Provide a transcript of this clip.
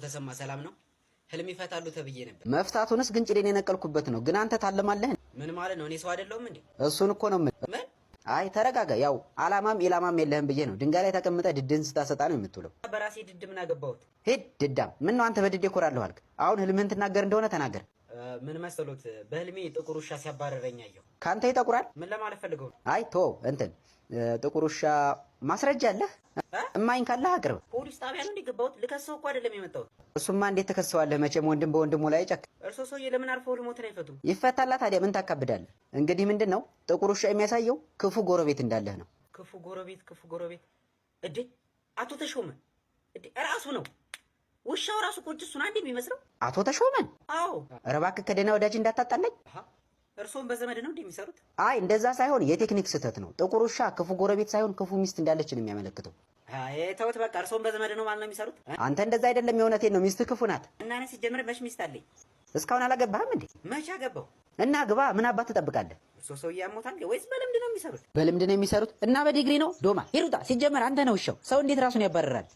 ተሰማ ሰላም ነው? ህልም ይፈታሉ ተብዬ ነበር። መፍታቱንስ ግን ጭዴን የነቀልኩበት ነው። ግን አንተ ታለማለህ። ምን ማለት ነው? እኔ ሰው አይደለሁም እንዴ? እሱን እኮ ነው። ምን? አይ ተረጋጋ። ያው አላማም ኢላማም የለህም ብዬ ነው። ድንጋይ ላይ ተቀምጠ ድድን ስታሰጣ ነው የምትውለው። በራሴ ድድ ምን አገባሁት? ሂድ ድዳም። ምን ነው አንተ በድድ እኮራለሁ አልክ። አሁን ህልምህን ትናገር እንደሆነ ተናገር። ምን መሰሎት? በህልሜ ጥቁር ውሻ ሲያባረረኝ አየሁ። ካንተ ይጠቁራል? ምን ለማለት ፈልገው? አይ ቶ እንትን ጥቁር ውሻ ማስረጃ አለህ? እማኝ ካለህ አቅርብ። ፖሊስ ጣቢያ ነው እንደገባሁት። ልከሰው እኮ አይደለም የመጣሁት። እሱማ እንዴት ተከሰዋለህ? መቼም ወንድም በወንድሙ ላይ ጨክ። እርሶ ሰውዬ ለምን አርፈው ልሞትን አይፈቱም? ይፈታላ ታዲያ ምን ታካብዳለህ? እንግዲህ ምንድነው ጥቁር ውሻ የሚያሳየው ክፉ ጎረቤት እንዳለህ ነው። ክፉ ጎረቤት እዴ አቶ ተሾመ እዴ ራሱ ነው ውሻው ራሱ ቁጭ እሱን አንዴ የሚመስለው አቶ ተሾመን። አዎ ኧረ እባክህ ከደህና ወዳጅ እንዳታጣለኝ። እርሶም በዘመድ ነው እንደሚሰሩት? አይ እንደዛ ሳይሆን የቴክኒክ ስህተት ነው። ጥቁር ውሻ ክፉ ጎረቤት ሳይሆን ክፉ ሚስት እንዳለች ነው የሚያመለክተው። አይ ተውት በቃ። እርሶም በዘመድ ነው ማለት ነው የሚሰሩት? አንተ እንደዛ አይደለም። የእውነቴን ነው። ሚስት ክፉ ናት። እና እኔ ሲጀምር መች ሚስት አለኝ? እስካሁን አላገባህም እንዴ? መች አገባሁ? እና ግባ። ምን አባት ትጠብቃለህ? እርሶ ሰውዬ ያሞታል ወይስ በልምድ ነው የሚሰሩት? በልምድ ነው የሚሰሩት እና በዲግሪ ነው። ዶማ ሂሩጣ። ሲጀመር አንተ ነው ውሻው። ሰው እንዴት ራሱን ያባረራል?